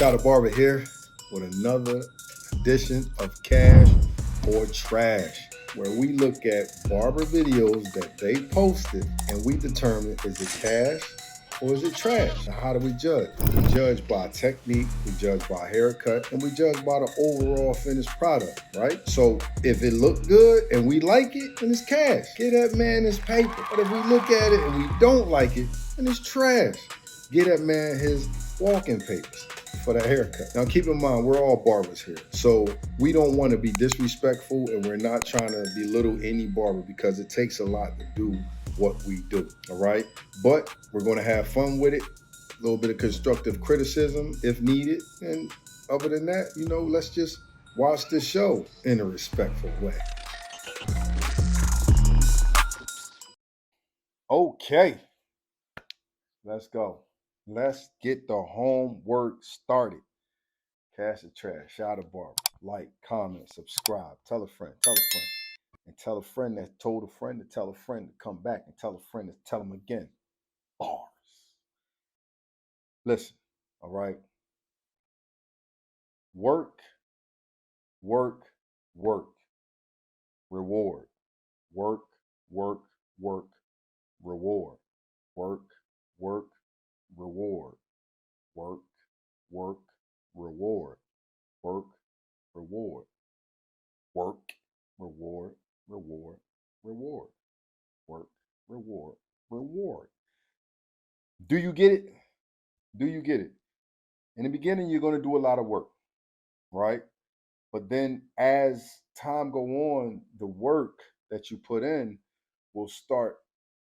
Shout out Barber here with another edition of Cash or Trash, where we look at barber videos that they posted and we determine, is it cash or is it trash? Now, how do we judge? We judge by technique, we judge by haircut, and we judge by the overall finished product, right? So if it looked good and we like it, then it's cash. Get that man his paper. But if we look at it and we don't like it, then it's trash. Get that man his walking papers for the haircut. Now keep in mind, we're all barbers here. So we don't want to be disrespectful, and we're not trying to belittle any barber because it takes a lot to do what we do, all right? But we're going to have fun with it, a little bit of constructive criticism if needed. And other than that, let's just watch this show in a respectful way. Okay, let's go. Let's get the homework started. Cash or Trash, shout out Barber. Like, comment, subscribe. Tell a friend, and tell a friend that told a friend to tell a friend to come back and tell a friend to tell them again. Bars. Listen, all right. Work, work, work. Reward. Work, work, work. Reward. Work, work, reward. Work, work, reward. Work, reward. Work, reward, reward, reward. Work, reward, reward. Do you get it? Do you get it? In the beginning, you're going to do a lot of work, right? But then as time go on, the work that you put in will start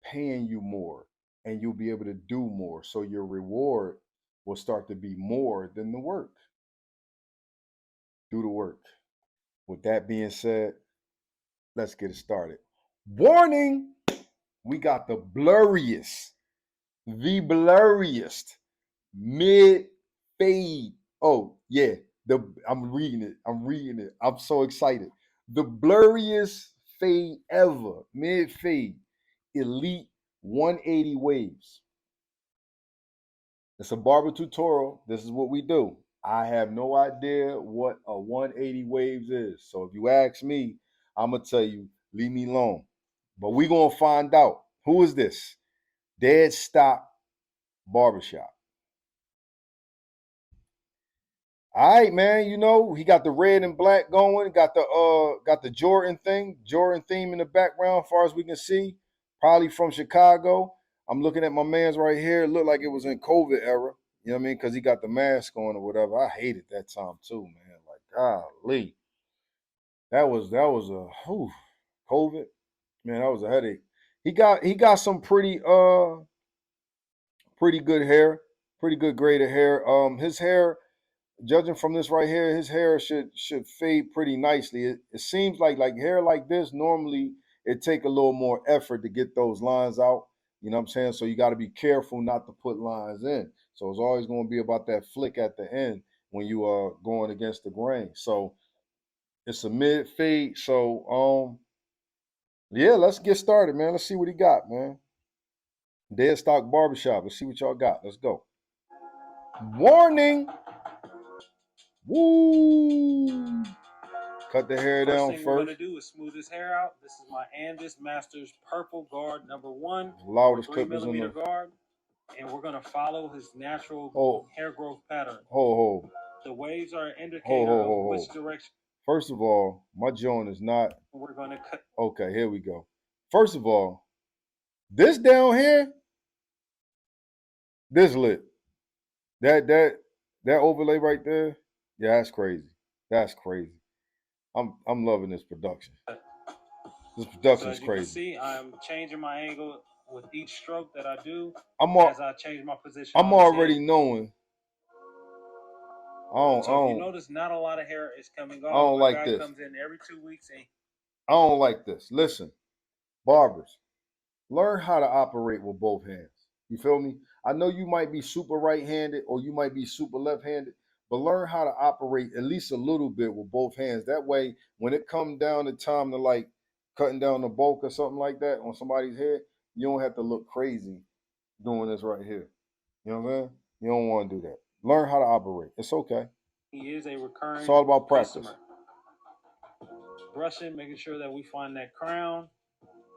paying you more, and you'll be able to do more. So your reward will start to be more than the work. Do the work. With that being said, let's get it started. Warning! We got the blurriest mid fade. Oh, yeah. I'm reading it. I'm so excited. The blurriest fade ever. Mid fade. Elite 180 waves. It's a barber tutorial. This is what we do. I have no idea what a 180 waves is. So if you ask me, I'm going to tell you, leave me alone. But we're going to find out. Who is this? DeadStock Barbershop. All right, man. He got the red and black going. Got the Jordan theme in the background, as far as we can see. Probably from Chicago. I'm looking at my man's right here. It looked like it was in COVID era. You know what I mean? Because he got the mask on or whatever. I hated that time too, man. Like, golly. That was a COVID. Man, that was a headache. He got some pretty good hair, pretty good grade of hair. His hair, judging from this right here, his hair should fade pretty nicely. It seems like hair like this, normally it take a little more effort to get those lines out. You know what I'm saying? So you got to be careful not to put lines in. So it's always going to be about that flick at the end when you are going against the grain. So it's a mid fade. So yeah, let's get started, man. Let's see what he got, man. DeadStock Barbershop. Let's see what y'all got. Let's go. Warning. Woo! Cut the hair down first. first. We're gonna do is smooth his hair out. This is my Andis Masters Purple Guard #1. Loudest 3mm guard, and we're gonna follow his natural hair growth pattern. Hold. The waves are an indicator of which direction. First of all, my joint is not. We're gonna cut. Okay, here we go. First of all, this down here, this lit. That overlay right there, yeah, that's crazy. That's crazy. I'm loving this production. This production is crazy. As you can see, I'm changing my angle with each stroke that I do. As I change my position. I'm already knowing. So if you notice, not a lot of hair is coming off. I don't like this. Comes in every 2 weeks. I don't like this. Listen, barbers, learn how to operate with both hands. You feel me? I know you might be super right-handed or you might be super left-handed, but learn how to operate at least a little bit with both hands. That way, when it comes down to time to like cutting down the bulk or something like that on somebody's head, you don't have to look crazy doing this right here. You know what I'm saying? You don't want to do that. Learn how to operate. It's okay. He is a recurring It's all about practice. customer. Brushing, making sure that we find that crown,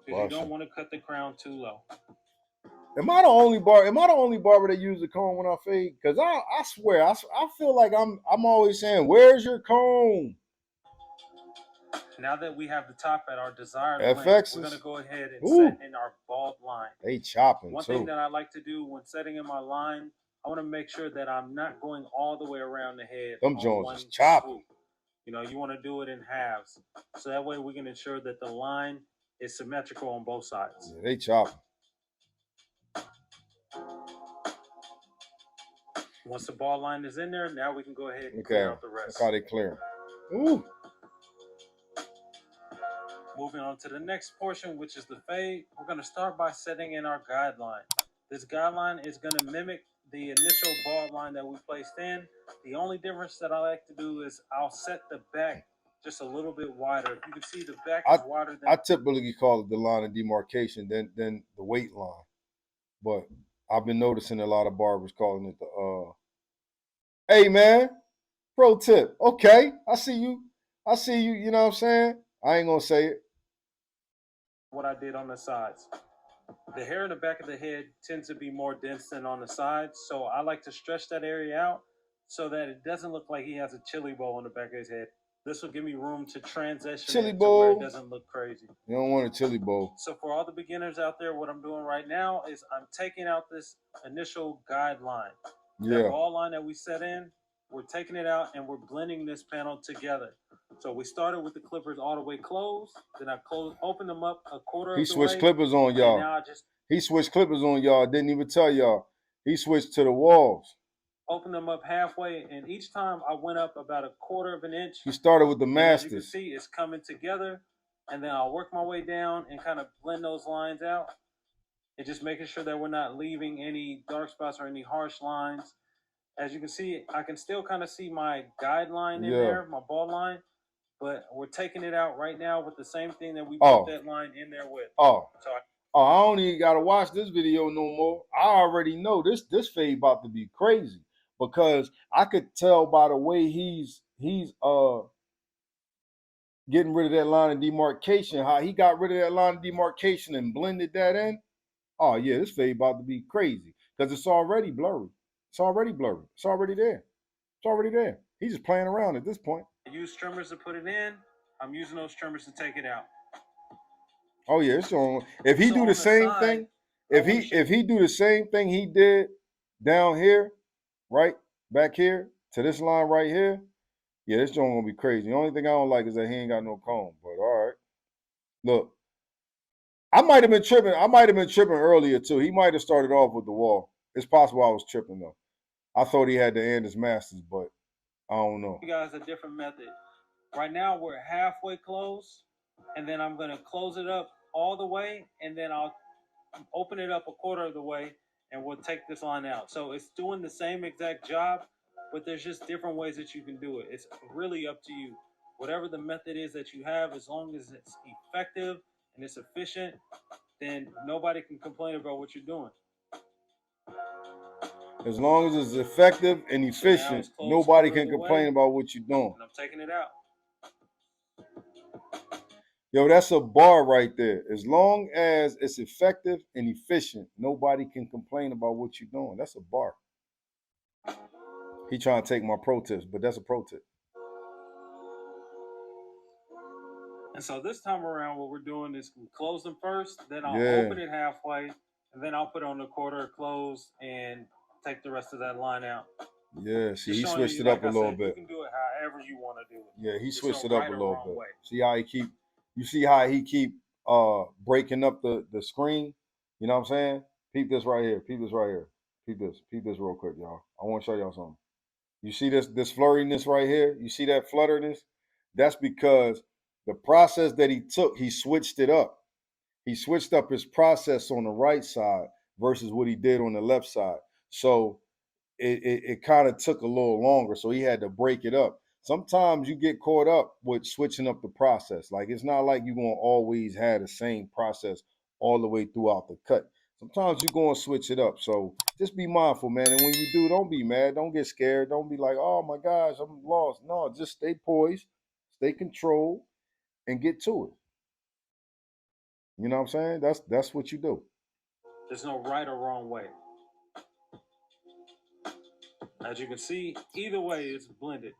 because you don't want to cut the crown too low. Am I the only barber that uses a comb when I fade? Because I swear, I feel like I'm always saying, "Where's your comb?" Now that we have the top at our desired length, we're going to go ahead and set in our bald line. They chopping. One thing that I like to do when setting in my line, I want to make sure that I'm not going all the way around the head. Them joints is chopping. You know, you want to do it in halves, so that way we can ensure that the line is symmetrical on both sides. Yeah, they chopping. Once the ball line is in there, now we can go ahead and clear out the rest. That's how they clear. Ooh. Moving on to the next portion, which is the fade, we're going to start by setting in our guideline. This guideline is going to mimic the initial ball line that we placed in. The only difference that I like to do is I'll set the back just a little bit wider. You can see the back is wider than... I typically call it the line of demarcation than the weight line. But I've been noticing a lot of barbers calling it the hey man, pro tip. Okay, I see you, you know what I'm saying? I ain't gonna say it. What I did on the sides. The hair in the back of the head tends to be more dense than on the sides, so I like to stretch that area out so that it doesn't look like he has a chili bowl on the back of his head. This will give me room to transition chili it bowl. To where it doesn't look crazy. You don't want a chili bowl. So for all the beginners out there, what I'm doing right now is I'm taking out this initial guideline. Yeah. That ball line that we set in, we're taking it out and we're blending this panel together. So we started with the clippers all the way closed. Then I opened them up a quarter of the way. He switched clippers on y'all. He switched clippers on y'all. Didn't even tell y'all. He switched to the walls. Opened them up halfway, and each time I went up about a quarter of an inch. He started with the masters. As you can see, it's coming together, and then I'll work my way down and kind of blend those lines out. And just making sure that we're not leaving any dark spots or any harsh lines. As you can see, I can still kind of see my guideline in there, my ball line. But we're taking it out right now with the same thing that we put that line in there with. I don't even gotta watch this video no more. I already know this fade about to be crazy because I could tell by the way he's getting rid of that line of demarcation, how he got rid of that line of demarcation and blended that in. Oh yeah, this fade about to be crazy because it's already blurry. It's already blurry. It's already there. It's already there. He's just playing around at this point. I use trimmers to put it in. I'm using those trimmers to take it out. Oh yeah, it's on. If he do the same thing, if he do the same thing he did down here, right back here to this line right here, yeah, this joint gonna be crazy. The only thing I don't like is that he ain't got no comb. But all right, look, I might have been tripping. I might have been tripping earlier too. He might have started off with the wall. It's possible I was tripping though. I thought he had to end his masters, but I don't know. You guys a different method. Right now we're halfway closed, and then I'm gonna close it up all the way, and then I'll open it up a quarter of the way, and we'll take this line out. So it's doing the same exact job, but there's just different ways that you can do it. It's really up to you. Whatever the method is that you have, as long as it's effective and it's efficient, then nobody can complain about what you're doing. As long as it's effective and efficient, nobody can complain about what you're doing. And I'm taking it out. Yo, that's a bar right there. As long as it's effective and efficient, nobody can complain about what you're doing. That's a bar. He trying to take my pro tips, but that's a pro tip. And so this time around, what we're doing is we close them first, then I'll open it halfway, and then I'll put on the quarter close and take the rest of that line out. Yeah, see, he switched it up a little bit. You can do it however you want to do it. Yeah, he switched it up a little bit. See how he keep, you see how he keep breaking up the screen? You know what I'm saying? Peep this right here. Peep this right here. Peep this real quick, y'all. I want to show y'all something. You see this flurriness right here? You see that flutterness? That's because the process that he took, he switched it up. He switched up his process on the right side versus what he did on the left side. So it kind of took a little longer. So he had to break it up. Sometimes you get caught up with switching up the process. Like it's not like you're going to always have the same process all the way throughout the cut. Sometimes you're going to switch it up. So just be mindful, man. And when you do, don't be mad. Don't get scared. Don't be like, oh my gosh, I'm lost. No, just stay poised, stay controlled, and get to it. You know what I'm saying? That's what you do. There's no right or wrong way. As you can see, either way is blended.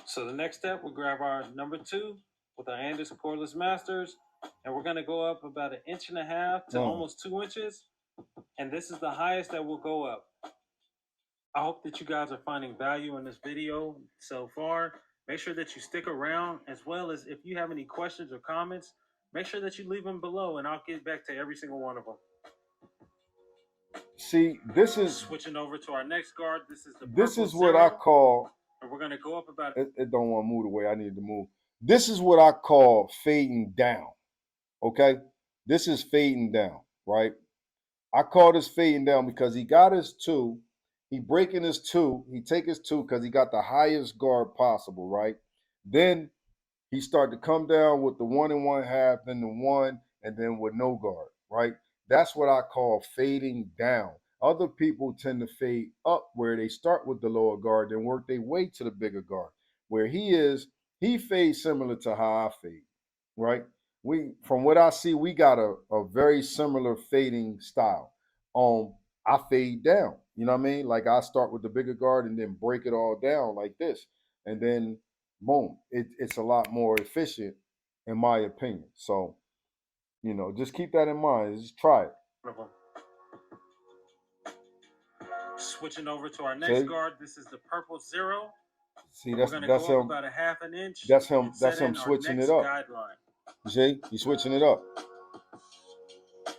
So the next step, we'll grab our number 2 with our Andis cordless masters, and we're gonna go up about 1.5 inches to almost 2 inches. And this is the highest that will go up. I hope that you guys are finding value in this video so far. Make sure that you stick around, as well as if you have any questions or comments, make sure that you leave them below and I'll get back to every single one of them. See, this is switching over to our next guard. This is what I call, and we're gonna go up about it don't want to move the way I need to move. This is what I call fading down. Okay? This is fading down, right? I call this fading down because he got his 2, he breaking his 2, he take his 2 because he got the highest guard possible, right? Then he start to come down with the 1 1/2, then the 1, and then with no guard, right? That's what I call fading down. Other people tend to fade up where they start with the lower guard, then work their way to the bigger guard. Where he fades similar to how I fade, right? From what I see, we got a very similar fading style. I fade down, you know what I mean? Like I start with the bigger guard and then break it all down like this. And then boom, it's a lot more efficient in my opinion. So, just keep that in mind. Just try it. switching over to our next guard. This is the purple 0. See, that's him. about 1/2 inch. That's him. That's him switching it up. Guideline. You see, he's switching it up.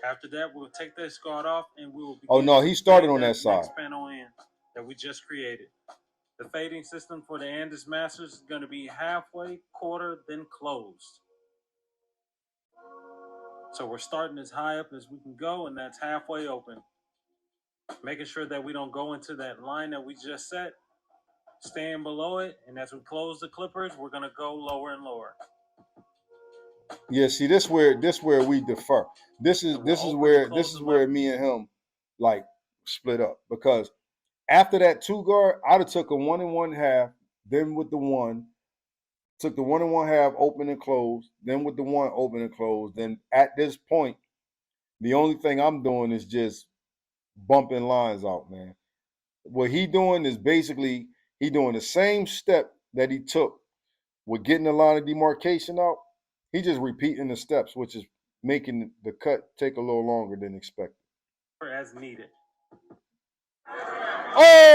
After that, we'll take this guard off and we will begin. Oh no, he started on that side. Next panel in that we just created. The fading system for the Andis Masters is going to be halfway, quarter, then closed. So we're starting as high up as we can go, and that's halfway open. Making sure that we don't go into that line that we just set, staying below it, and as we close the clippers, we're going to go lower and lower. Yeah, see, this where we defer. This is where me and him like split up, because after that 2 guard, I'd have took a 1 1/2, then with the 1, took the 1 1/2 open and close, then with the 1 open and close. Then at this point, the only thing I'm doing is just bumping lines out, man. What he doing is basically he doing the same step that he took with getting the line of demarcation out. He just repeating the steps, which is making the cut take a little longer than expected. As needed. Oh!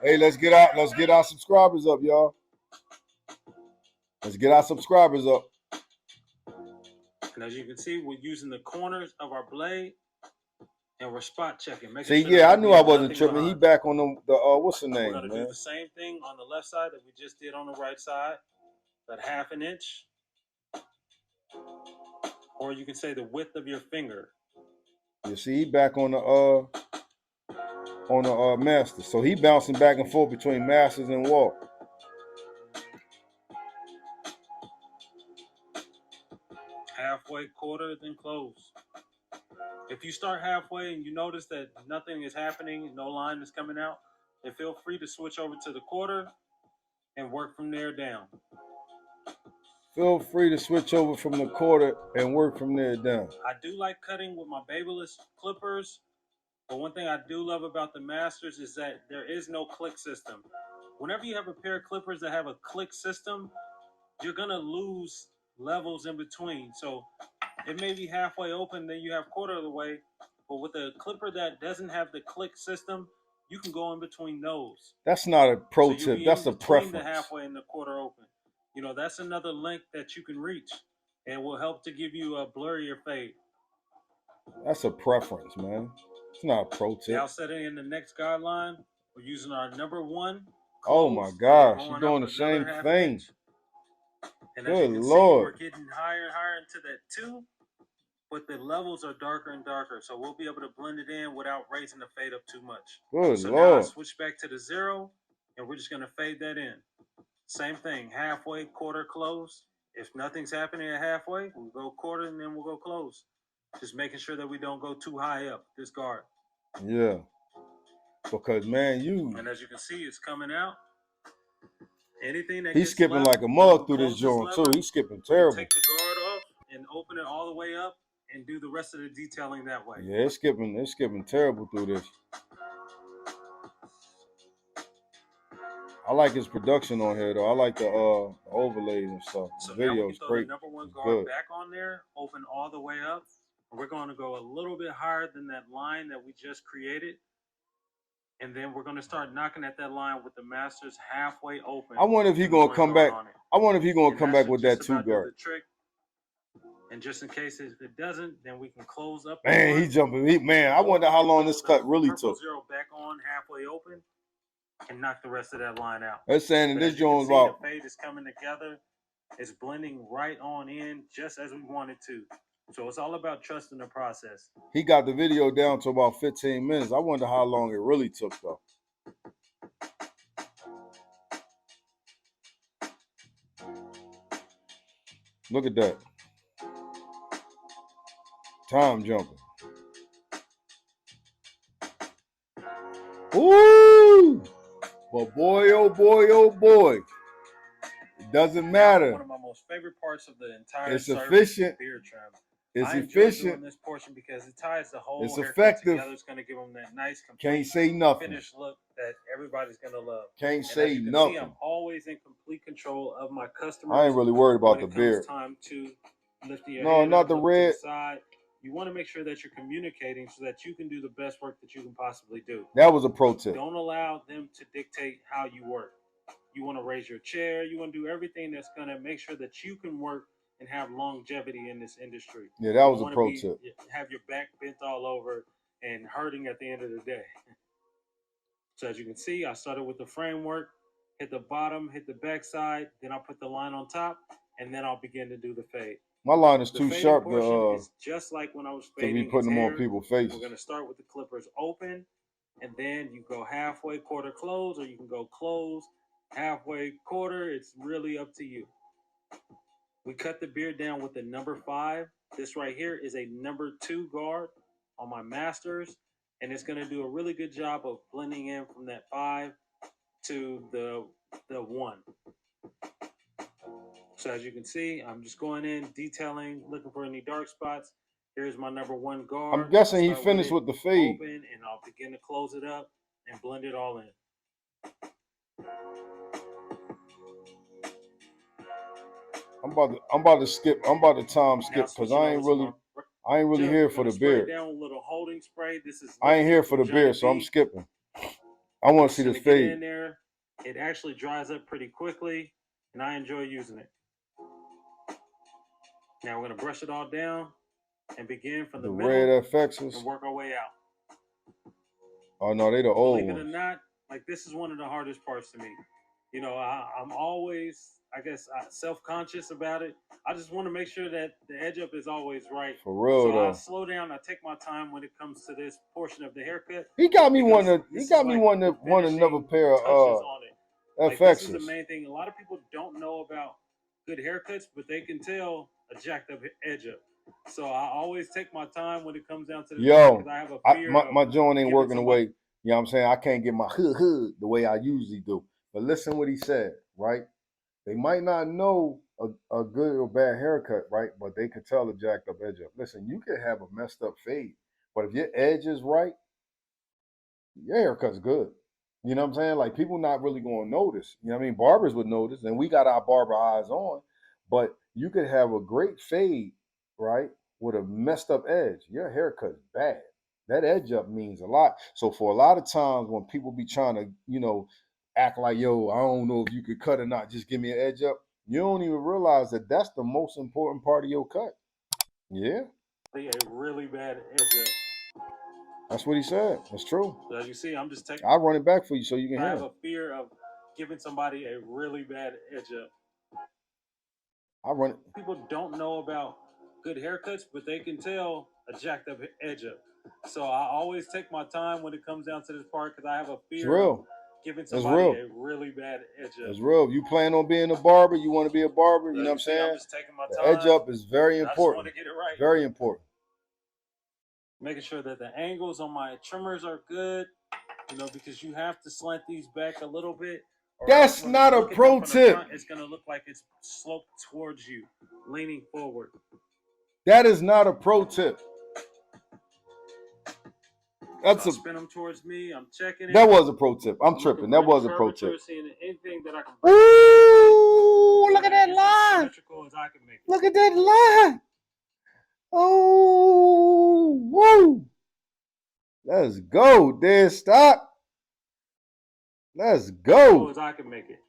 Hey, let's get our subscribers up, y'all. Let's get our subscribers up. And as you can see, we're using the corners of our blade and we're spot checking. See, sure I knew I wasn't tripping. Behind. He back on the what's the name, We're gonna do the same thing on the left side that we just did on the right side. About 1/2 inch. Or you can say the width of your finger. You see, he back on the master. So he bouncing back and forth between masters and wall. Halfway, quarter, then close. If you start halfway and you notice that nothing is happening, no line is coming out, then feel free to switch over to the quarter and work from there down. Feel free to switch over from the quarter and work from there down. I do like cutting with my babyless clippers, but one thing I do love about the Masters is that there is no click system. Whenever you have a pair of clippers that have a click system, you're going to lose levels in between. So it may be halfway open, then you have quarter of the way, but with a clipper that doesn't have the click system, you can go in between those. That's not a pro tip. That's a preference. The halfway and the quarter open. That's another length that you can reach and will help to give you a blurrier fade. That's a preference, man. It's not a pro tip. Now setting in the next guideline, we're using our number 1. Oh my gosh, you're doing the same thing. And as you can see, we're getting higher and higher into that 2, but the levels are darker and darker. So we'll be able to blend it in without raising the fade up too much. Good so Lord. Now I switch back to the 0, and we're just going to fade that in. Same thing, halfway, quarter, close. If nothing's happening at halfway, we'll go quarter and then we'll go close. Just making sure that we don't go too high up this guard. Yeah. Because man, and as you can see, it's coming out. Anything that he's gets skipping left, like a mug through close this joint lever, too. He's skipping terrible. take the guard off and open it all the way up and do the rest of the detailing that way. Yeah, it's skipping terrible through this. I like his production on here though. I like the overlays and stuff. So The video now we is can throw great. the number one It's guard good. back on there, open all the way up. We're going to go a little bit higher than that line that we just created. And then we're going to start knocking at that line with the masters halfway open. I wonder if he's going to come back. I wonder if he's going to come back with that two guard. And just in case if it doesn't, then we can close up. Man, he's jumping. Man, I wonder how long this cut really took. Zero back on halfway open and knock the rest of that line out. They're saying that this joint is about. The fade is coming together. It's blending right on in just as we want it to. So it's all about trusting the process. He got the video down to about 15 minutes. I wonder how long it really took though. Look at that. Time jumping. Ooh! But boy, oh boy, oh boy. It doesn't matter. One of my most favorite parts of the entire it's efficient. Beard trim. It's I efficient. Doing this portion because it ties the whole it's haircut effective. Together. It's going to give them that nice, complete, can't say nothing. Finished look that everybody's going to love. Can't say nothing. See, I'm always in complete control of my customers. I ain't really worried about the beard. Time to lift your no, head not up, the red. To the side. You want to make sure that you're communicating so that you can do the best work that you can possibly do. That was a pro tip. Don't allow them to dictate how you work. You want to raise your chair. You want to do everything that's going to make sure that you can work and have longevity in this industry. Yeah, that was a pro tip. Have your back bent all over and hurting at the end of the day. So as you can see, I started with the framework, hit the bottom, hit the back side, then I'll put the line on top, and then I'll begin to do the fade. My line is too sharp to it's just like when I was fading. To be putting them on people's faces. We're going to start with the clippers open, and then you go halfway, quarter, close, or you can go close, halfway, quarter. It's really up to you. We cut the beard down with the number 5. This right here is a number 2 guard on my masters, and it's going to do a really good job of blending in from that 5 to the 1. So as you can see, I'm just going in, detailing, looking for any dark spots. Here's my number 1 guard. I'm guessing he finished with the fade. Open, and I'll begin to close it up and blend it all in. I'm about to skip. I'm about to time skip because I ain't really here for the beard. Down a little holding spray. This is I ain't here for the beard, so I'm skipping. I want to see this fade. In there, it actually dries up pretty quickly, and I enjoy using it. Now we're gonna brush it all down and begin from the middle red FXs and work our way out. Oh no, they the old ones. Believe it or not, like this is one of the hardest parts to me. You know, I'm always, I guess, self-conscious about it. I just want to make sure that the edge up is always right. For real though. I slow down. I take my time when it comes to this portion of the haircut. He got me wanting another pair of FXs. This is the main thing. A lot of people don't know about good haircuts, but they can tell a jacked up edge up. So I always take my time when it comes down to the yo. I have a fear my joint ain't working the way. You know what I'm saying? I can't get my hood the way I usually do. But listen what he said, right? They might not know a good or bad haircut, right? But they could tell a jacked up edge up. Listen, you could have a messed up fade, but if your edge is right, your haircut's good. You know what I'm saying? Like people not really going to notice. You know what I mean? Barbers would notice, and we got our barber eyes on. But you could have a great fade, right, with a messed up edge. Your haircut's bad. That edge up means a lot. So for a lot of times when people be trying to, you know, act like, yo, I don't know if you could cut or not, just give me an edge up, you don't even realize that that's the most important part of your cut. Yeah. A really bad edge up. That's what he said. That's true. So as you see, I'm just taking. I'll run it back for you so you can hear. I have a fear of giving somebody a really bad edge up. I run it. People don't know about good haircuts, but they can tell a jacked up edge up. So I always take my time when it comes down to this part because I have a fear of giving That's somebody real. a really bad edge up. That's real. If you plan on being a barber, you want to be a barber, you know what I'm saying? I'm just taking my The time. edge up is very I just want important. to get it right. Very important. Making sure that the angles on my trimmers are good, you know, because you have to slant these back a little bit. That's not a pro tip. Front, it's going to look like it's sloped towards you, leaning forward. That is not a pro tip. That's so I spin them towards me. I'm checking it. That was a pro tip. I'm tripping. That was a pro tip. Seeing anything that I can break. Ooh, look at that line. Symmetrical as I can make it. Look at that line. Oh, woo. Let's go, DeadStock. Let's go. As I can make it.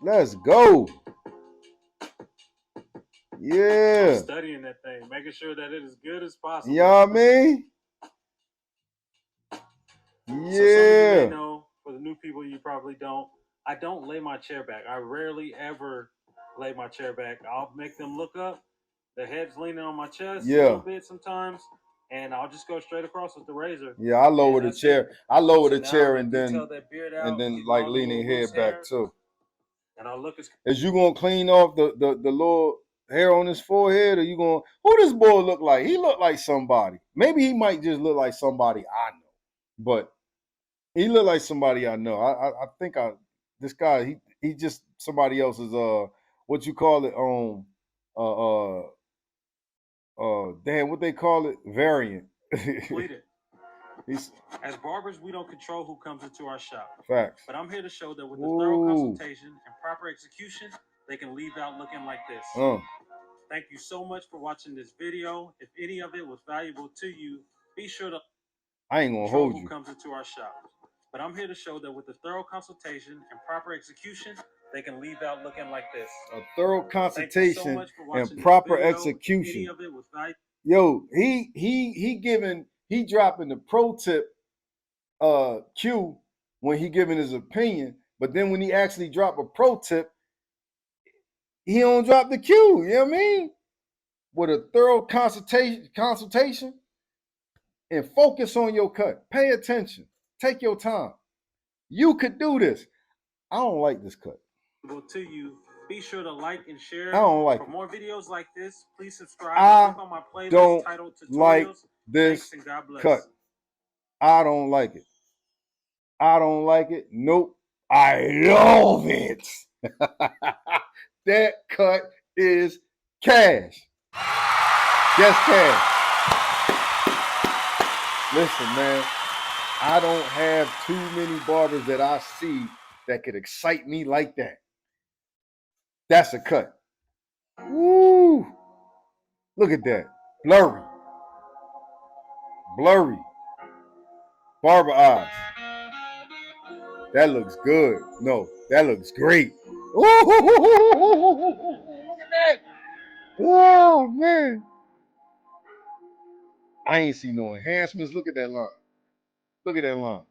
Let's go. Yeah. I'm studying that thing, making sure that it is good as possible. You know what I mean? Yeah. So some of you may know, for the new people, you probably don't. I don't lay my chair back. I rarely ever lay my chair back. I'll make them look up. The head's leaning on my chest a little bit sometimes, and I'll just go straight across with the razor. Yeah, I lower the chair. I lower the chair and then like leaning head back too. And I'll look as you gonna clean off the little hair on his forehead, or you gonna who this boy look like? He look like somebody. Maybe he might just look like somebody I know, but he look like somebody I know. I think this guy he just somebody else's what you call it damn, what they call it, variant. As barbers, we don't control who comes into our shop. Facts. But I'm here to show that with a thorough consultation and proper execution, they can leave out looking like this. Thank you so much for watching this video. If any of it was valuable to you, be sure to I ain't gonna hold you. Who comes into our shop. But I'm here to show that with a thorough consultation and proper execution, they can leave out looking like this. A thorough consultation and proper execution. Any of it was valuable. Yo, he dropping the pro tip Q when he giving his opinion, but then when he actually drop a pro tip, he don't drop the Q. You know what I mean? With a thorough consultation and focus on your cut. Pay attention. Take your time. You could do this. I don't like this cut. To you, be sure to like and share. I don't like For more videos like this, please subscribe. Click on my playlist don't titled Tutorials. Like this cut. I don't like it. I don't like it. Nope. I love it. That cut is cash. Just cash. Listen, man, I don't have too many barbers that I see that could excite me like that. That's a cut. Woo! Look at that. Blurry. Blurry. Barber eyes. That looks good. No, that looks great. Ooh, look at that. Oh, man. I ain't see no enhancements. Look at that line. Look at that line.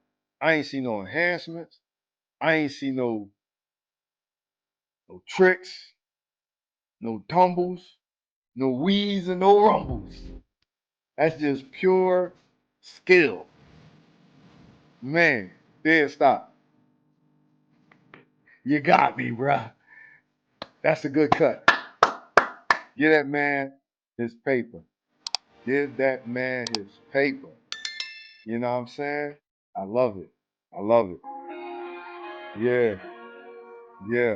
I ain't see no enhancements. I ain't see no tricks, no tumbles, no wheeze, and no rumbles. That's just pure skill. Man, DeadStock. You got me, bruh. That's a good cut. Give that man his paper. Give that man his paper. You know what I'm saying? I love it. I love it. Yeah. Yeah.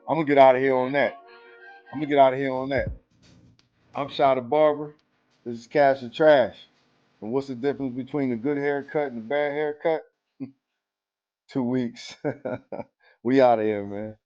I'm going to get out of here on that. I'm Shot the Barber. This is Cash and Trash. And what's the difference between a good haircut and a bad haircut? 2 weeks. We out of here, man.